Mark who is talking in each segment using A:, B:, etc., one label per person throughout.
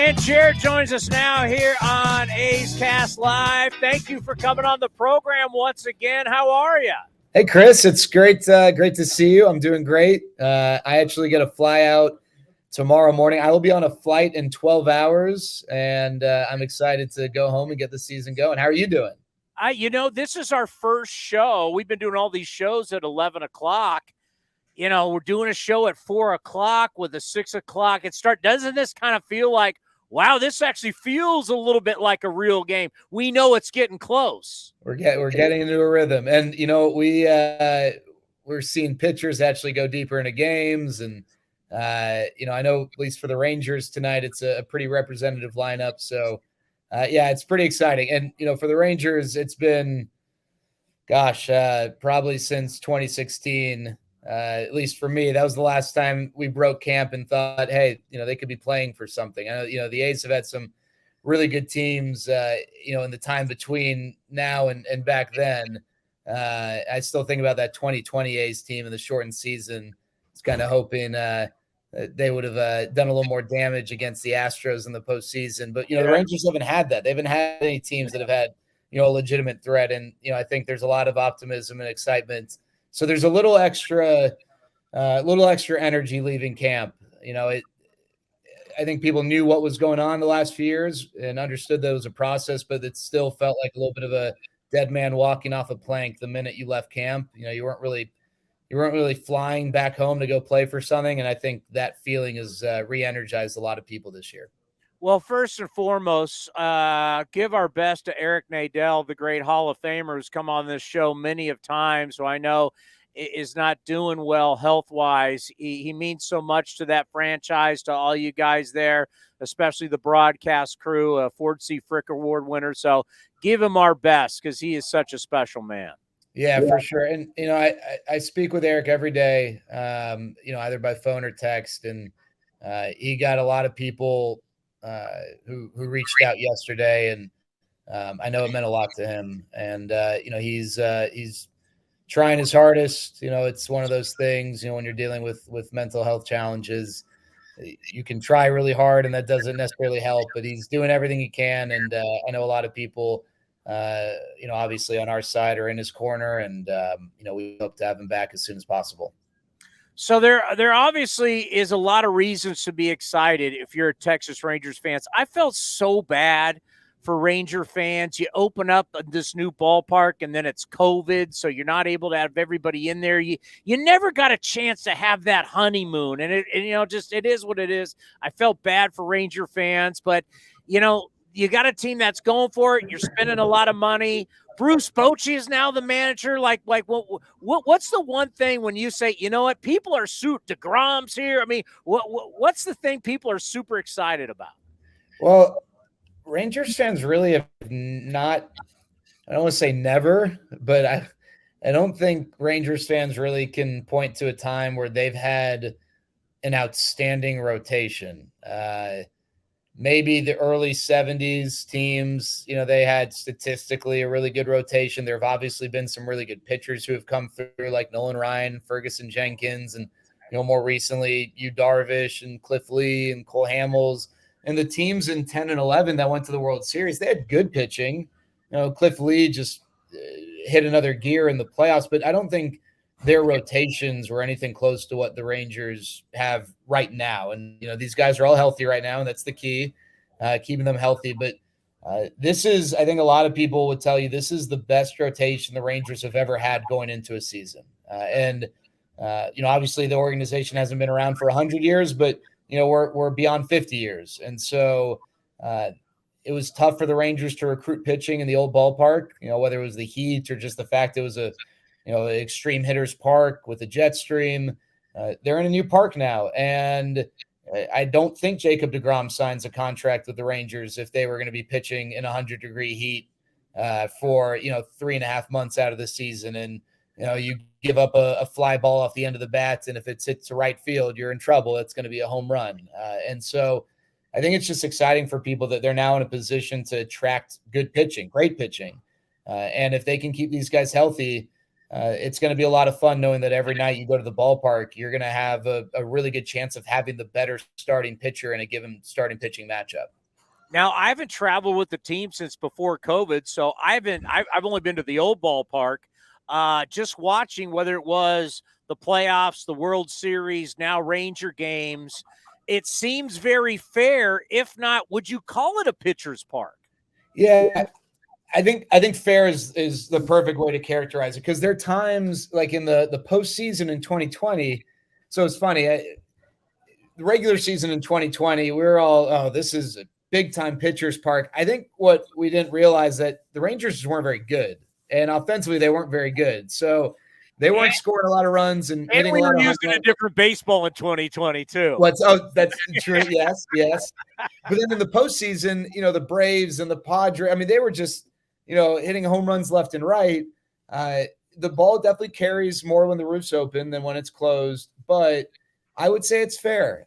A: Dan Chair joins us now here on A's Cast Live. Thank you for coming on the program once again. How are you?
B: Hey, Chris, it's great to see you. I'm doing great. I actually get a fly out tomorrow morning. I will be on a flight in 12 hours, and I'm excited to go home and get the season going. How are you doing?
A: This is our first show. We've been doing all these shows at 11 o'clock. We're doing a show at 4 o'clock with a 6 o'clock. Doesn't this kind of feel like, wow, this actually feels a little bit like a real game. We know it's getting close.
B: We're getting into a rhythm. And, we're seeing pitchers actually go deeper into games. And, I know at least for the Rangers tonight, it's a pretty representative lineup. So, it's pretty exciting. And, for the Rangers, it's been, probably since 2016, at least for me, that was the last time we broke camp and thought, hey, they could be playing for something. I know, the A's have had some really good teams, in the time between now and back then. I still think about that 2020 A's team in the shortened season. It's kind of hoping they would have done a little more damage against the Astros in the postseason. But, the Rangers haven't had that. They haven't had any teams that have had, a legitimate threat. And, I think there's a lot of optimism and excitement. So there's a little extra energy leaving camp. I think people knew what was going on the last few years and understood that it was a process, but it still felt like a little bit of a dead man walking off a plank the minute you left camp. You weren't really flying back home to go play for something. And I think that feeling has re-energized a lot of people this year.
A: Well, first and foremost, give our best to Eric Nadel, the great Hall of Famer who's come on this show many of times, who I know is not doing well health-wise. He means so much to that franchise, to all you guys there, especially the broadcast crew, a Ford C. Frick Award winner. So give him our best because he is such a special man.
B: Yeah, for sure. And, I speak with Eric every day, either by phone or text. And he got a lot of people who reached out yesterday, and I know it meant a lot to him. And he's trying his hardest. It's one of those things. When you're dealing with mental health challenges, you can try really hard, and that doesn't necessarily help. But he's doing everything he can, and I know a lot of people, obviously on our side are in his corner, and we hope to have him back as soon as possible.
A: So there obviously is a lot of reasons to be excited if you're a Texas Rangers fan. I felt so bad for Ranger fans. You open up this new ballpark and then it's COVID, so you're not able to have everybody in there. You never got a chance to have that honeymoon, and it is what it is. I felt bad for Ranger fans, but you got a team that's going for it. You're spending a lot of money. Bruce Bochy is now the manager. What's the one thing when you say, what, people are DeGrom's here? I mean, what's the thing people are super excited about?
B: Well, Rangers fans really have not, I don't want to say never, but I don't think Rangers fans really can point to a time where they've had an outstanding rotation. Maybe the early 70s teams, they had statistically a really good rotation. There have obviously been some really good pitchers who have come through, like Nolan Ryan, Ferguson Jenkins, and, more recently, Yu Darvish and Cliff Lee and Cole Hamels. And the teams in 10 and 11 that went to the World Series, they had good pitching. Cliff Lee just hit another gear in the playoffs, but I don't think their rotations were anything close to what the Rangers have right now. And, these guys are all healthy right now, and that's the key, keeping them healthy. But this is, I think a lot of people would tell you, this is the best rotation the Rangers have ever had going into a season. Obviously the organization hasn't been around for 100 years, but, we're beyond 50 years. And so it was tough for the Rangers to recruit pitching in the old ballpark, whether it was the heat or just the fact it was a extreme hitters park with a jet stream. They're in a new park now. And I don't think Jacob deGrom signs a contract with the Rangers if they were going to be pitching in 100-degree heat for, 3.5 months out of the season. And, you give up a fly ball off the end of the bat, and if it hits to right field, you're in trouble. It's going to be a home run. And so I think it's just exciting for people that they're now in a position to attract good pitching, great pitching. And if they can keep these guys healthy, it's going to be a lot of fun knowing that every night you go to the ballpark, you're going to have a really good chance of having the better starting pitcher in a given starting pitching matchup.
A: Now, I haven't traveled with the team since before COVID, so I've only been to the old ballpark. Just watching whether it was the playoffs, the World Series, now Ranger games, it seems very fair. If not, would you call it a pitcher's park?
B: Yeah, I think fair is the perfect way to characterize it, because there are times like in the postseason in 2020. So it's funny. The regular season in 2020, we were all, oh, this is a big time pitcher's park. I think what we didn't realize that the Rangers just weren't very good, and offensively they weren't very good. So they weren't scoring a lot of runs and hitting
A: we
B: a lot
A: were
B: of
A: using a different baseball in 2020 too.
B: That's true. Yes, yes. But then in the postseason, the Braves and the Padres, I mean, they were just, hitting home runs left and right. The ball definitely carries more when the roof's open than when it's closed, but I would say it's fair.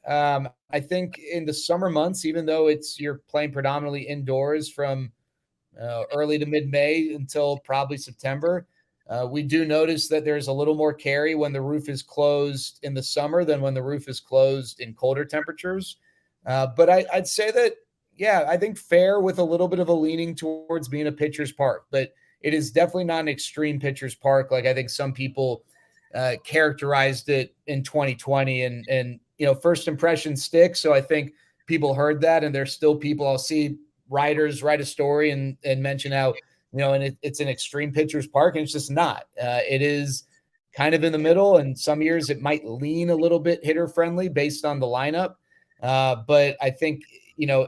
B: I think in the summer months, even though you're playing predominantly indoors from early to mid-May until probably September, we do notice that there's a little more carry when the roof is closed in the summer than when the roof is closed in colder temperatures. But I'd say that, yeah, I think fair with a little bit of a leaning towards being a pitcher's park, but it is definitely not an extreme pitcher's park like I think some people characterized it in 2020. And first impression sticks. So I think people heard that, and there's still people, I'll see writers write a story and mention how, and it's an extreme pitcher's park, and it's just not. It is kind of in the middle, and some years it might lean a little bit hitter friendly based on the lineup. But I think,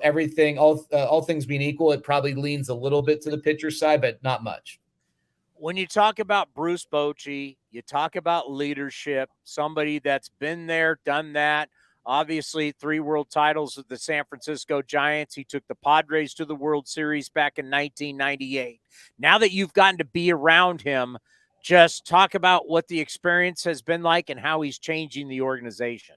B: everything, all things being equal, it probably leans a little bit to the pitcher side, but not much.
A: When you talk about Bruce Bochy, you talk about leadership, somebody that's been there, done that. Obviously, 3 world titles with the San Francisco Giants. He took the Padres to the World Series back in 1998. Now that you've gotten to be around him, just talk about what the experience has been like and how he's changing the organization.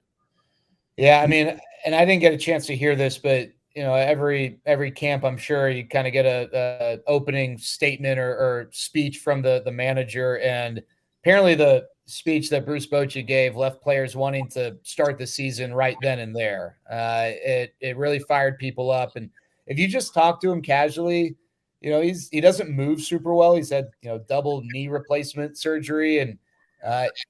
B: Yeah, I mean, and I didn't get a chance to hear this, but every camp, I'm sure you kind of get a opening statement or speech from the manager, and apparently the speech that Bruce Bochy gave left players wanting to start the season right then and there. It really fired people up, and if you just talk to him casually, he doesn't move super well. He's had double knee replacement surgery, and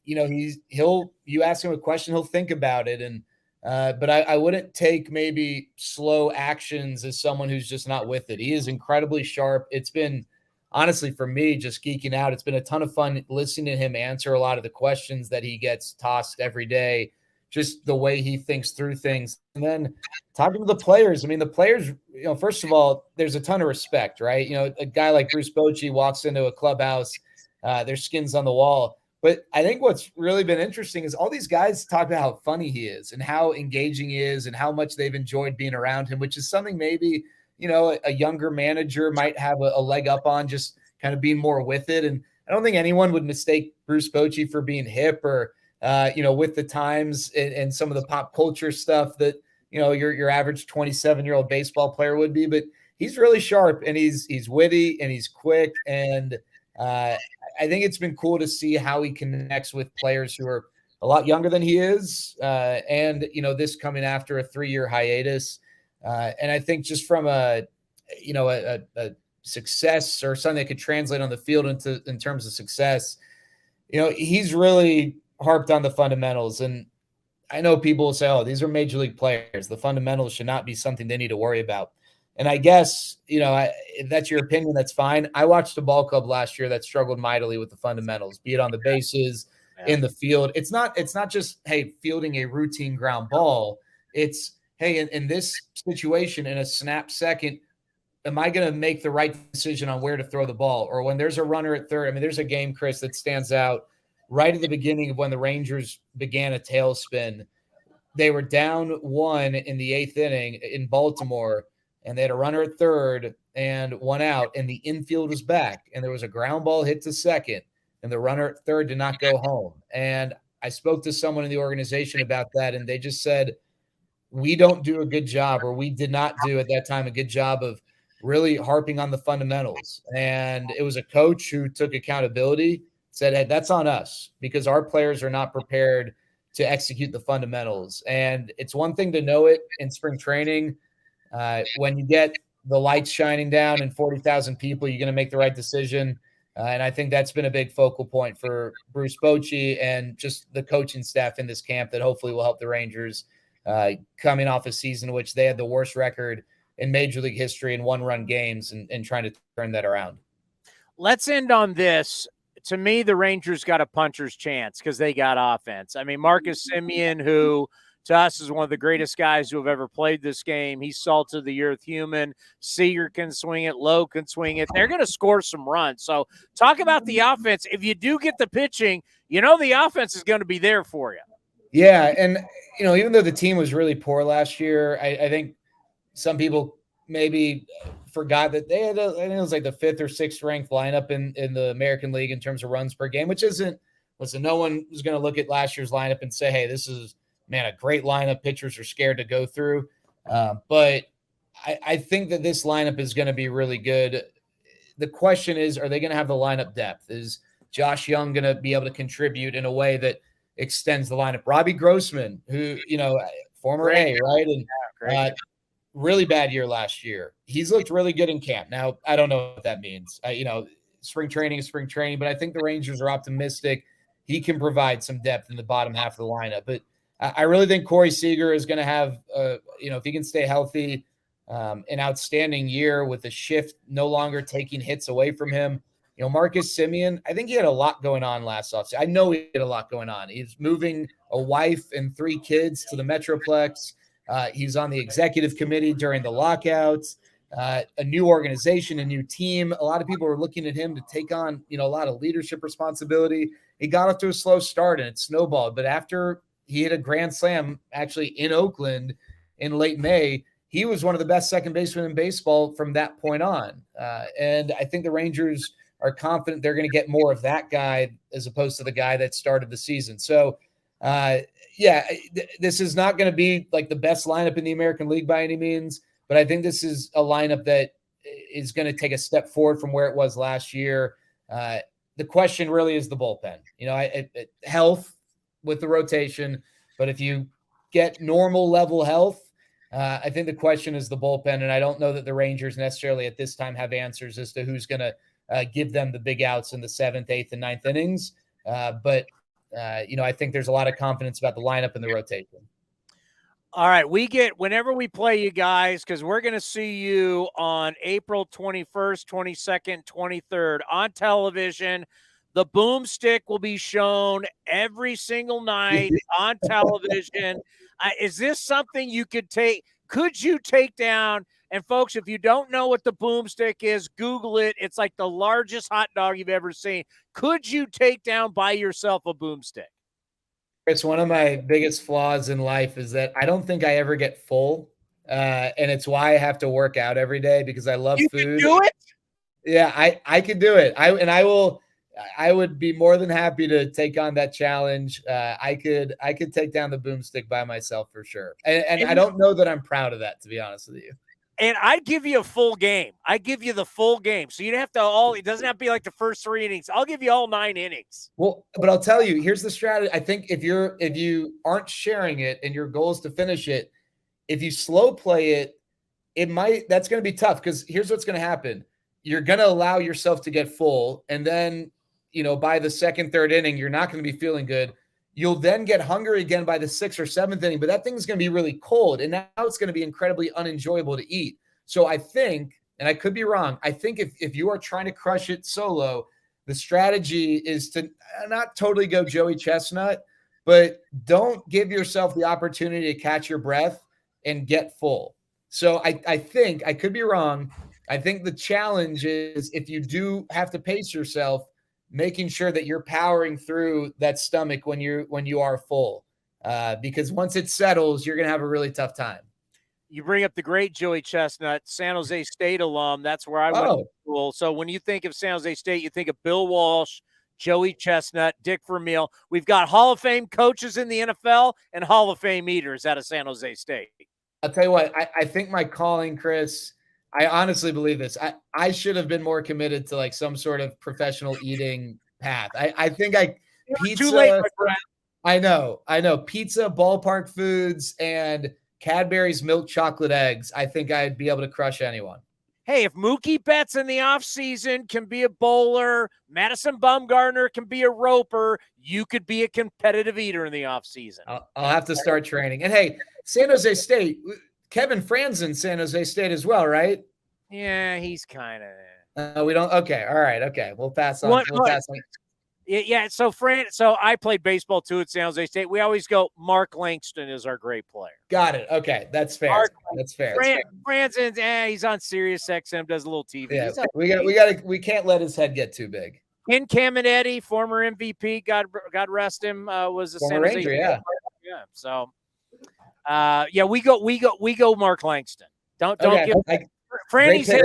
B: you ask him a question, he'll think about it. And but I wouldn't take maybe slow actions as someone who's just not with it. He is incredibly sharp. It's been, honestly, for me, just geeking out. It's been a ton of fun listening to him answer a lot of the questions that he gets tossed every day, just the way he thinks through things. And then talking to the players. I mean, the players, first of all, there's a ton of respect, right? A guy like Bruce Bochy walks into a clubhouse, their skin's on the wall. But I think what's really been interesting is all these guys talk about how funny he is and how engaging he is and how much they've enjoyed being around him, which is something maybe, a younger manager might have a leg up on, just kind of being more with it. And I don't think anyone would mistake Bruce Bochy for being hip or, with the times and some of the pop culture stuff that, your average 27-year-old baseball player would be. But he's really sharp, and he's witty, and he's quick. And I think it's been cool to see how he connects with players who are a lot younger than he is. And, this coming after a 3-year hiatus. And I think just from a success or something that could translate on the field in terms of success, he's really harped on the fundamentals. And I know people will say, oh, these are major league players. The fundamentals should not be something they need to worry about. And I guess, if that's your opinion, that's fine. I watched a ball club last year that struggled mightily with the fundamentals, be it on the bases, in the field. It's not just, hey, fielding a routine ground ball. It's, hey, in this situation, in a snap second, am I going to make the right decision on where to throw the ball? Or when there's a runner at third, I mean, there's a game, Chris, that stands out right at the beginning of when the Rangers began a tailspin. They were down 1 in the 8th inning in Baltimore, and they had a runner at third and 1 out, and the infield was back, and there was a ground ball hit to second, and the runner at third did not go home. And I spoke to someone in the organization about that, and they just said, we don't do a good job, or we did not do at that time a good job of really harping on the fundamentals. And it was a coach who took accountability said, hey, that's on us because our players are not prepared to execute the fundamentals. And it's one thing to know it in spring training. When you get the lights shining down and 40,000 people, you're going to make the right decision. And I think that's been a big focal point for Bruce Bochy and just the coaching staff in this camp that hopefully will help the Rangers coming off a season in which they had the worst record in Major League history in one-run games and trying to turn that around.
A: Let's end on this. To me, the Rangers got a puncher's chance because they got offense. I mean, Marcus Semien, who to us is one of the greatest guys who have ever played this game. He's salt of the earth human. Seager can swing it. Lowe can swing it. They're going to score some runs. So talk about the offense. If you do get the pitching, you know the offense is going to be there for you.
B: Yeah, and, even though the team was really poor last year, I think some people maybe forgot that they had, I think it was like the 5th or 6th ranked lineup in the American League in terms of runs per game, which isn't, listen, no one was going to look at last year's lineup and say, hey, this is, man, a great lineup. Pitchers are scared to go through. But I think that this lineup is going to be really good. The question is, are they going to have the lineup depth? Is Josh Young going to be able to contribute in a way that extends the lineup? Robbie Grossman, who, former A, right? And really bad year last year. He's looked really good in camp. Now, I don't know what that means. Spring training is spring training, but I think the Rangers are optimistic. He can provide some depth in the bottom half of the lineup. But I really think Corey Seager is going to have, if he can stay healthy, an outstanding year with the shift no longer taking hits away from him. Marcus Semien, I think he had a lot going on last offseason. I know he had a lot going on. He's moving a wife and 3 kids to the Metroplex. He's on the executive committee during the lockouts, a new organization, a new team. A lot of people were looking at him to take on, a lot of leadership responsibility. He got off to a slow start and it snowballed. But after he hit a grand slam actually in Oakland in late May, he was one of the best second basemen in baseball from that point on. And I think the Rangers are confident they're going to get more of that guy as opposed to the guy that started the season. So, this is not going to be like the best lineup in the American League by any means, but I think this is a lineup that is going to take a step forward from where it was last year. The question really is the bullpen. Health with the rotation, but if you get normal level health, I think the question is the bullpen, and I don't know that the Rangers necessarily at this time have answers as to who's going to give them the big outs in the 7th, 8th, and 9th innings. But I think there's a lot of confidence about the lineup and the rotation.
A: All right, whenever we play you guys, because we're going to see you on April 21st, 22nd, 23rd on television. The boomstick will be shown every single night on television. Is this something you could take? Could you take down? And folks, if you don't know what the boomstick is, Google it. It's like the largest hot dog you've ever seen. Could you take down by yourself a boomstick?
B: It's one of my biggest flaws in life is that I don't think I ever get full. And it's why I have to work out every day because I love food.
A: You can do it?
B: Yeah, I could do it. I would be more than happy to take on that challenge. I could take down the boomstick by myself for sure. And I don't know that I'm proud of that, to be honest with you.
A: And I'd give you a full game. I give you the full game. So you'd have to it doesn't have to be like the first 3 innings. I'll give you all 9 innings.
B: Well, but I'll tell you, here's the strategy. I think if you aren't sharing it and your goal is to finish it, if you slow play it, that's going to be tough because here's what's going to happen. You're going to allow yourself to get full. And then, by the 2nd, 3rd inning, you're not going to be feeling good. You'll then get hungry again by the 6th or 7th inning, but that thing's going to be really cold. And now it's going to be incredibly unenjoyable to eat. So I think, and I could be wrong, I think if you are trying to crush it solo, the strategy is to not totally go Joey Chestnut, but don't give yourself the opportunity to catch your breath and get full. So I think, I could be wrong, I think the challenge is if you do have to pace yourself, making sure that you're powering through that stomach when you are full, because once it settles, you're going to have a really tough time.
A: You bring up the great Joey Chestnut, San Jose State alum. That's where I went to school. So when you think of San Jose State, you think of Bill Walsh, Joey Chestnut, Dick Vermeil. We've got Hall of Fame coaches in the NFL and Hall of Fame eaters out of San Jose State.
B: I'll tell you what, I think my calling, Chris, I honestly believe this. I should have been more committed to like some sort of professional eating path. I think pizza.
A: Too late, my friend.
B: I know. Pizza, ballpark foods, and Cadbury's milk chocolate eggs. I think I'd be able to crush anyone.
A: Hey, if Mookie Betts in the offseason can be a bowler, Madison Bumgarner can be a roper, you could be a competitive eater in the offseason.
B: I'll have to start training. And hey, San Jose State, Kevin Franzen, San Jose State as well, right?
A: Yeah, he's kind of.
B: We don't. Okay, all right. Okay, we'll pass on. We'll pass on.
A: Yeah. So I played baseball too at San Jose State. We always go, Mark Langston is our great player.
B: Got it. Okay, that's fair. That's fair.
A: Franson's, he's on Sirius XM, does a little TV.
B: Yeah, we can't let his head get too big.
A: Ken Caminetti, former MVP, God rest him, was a
B: former Ranger. Yeah.
A: So, we go. Mark Langston. Don't
B: okay.
A: give Franny's head.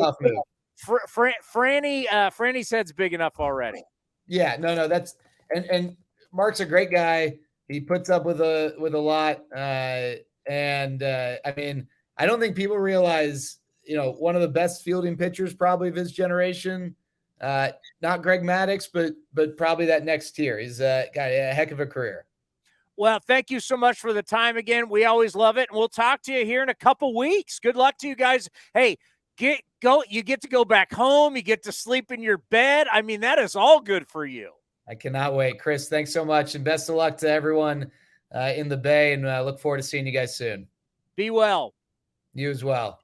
A: Franny's head's big enough already.
B: Yeah, no, that's and Mark's a great guy. He puts up with a lot, and I mean, I don't think people realize, one of the best fielding pitchers probably of his generation. Not Greg Maddux, but probably that next tier. He's got a heck of a career.
A: Well, thank you so much for the time again. We always love it, and we'll talk to you here in a couple weeks. Good luck to you guys. Hey. You get to go back home. You get to sleep in your bed. I mean, that is all good for you.
B: I cannot wait. Chris, thanks so much. And best of luck to everyone in the Bay. And look forward to seeing you guys soon.
A: Be well.
B: You as well.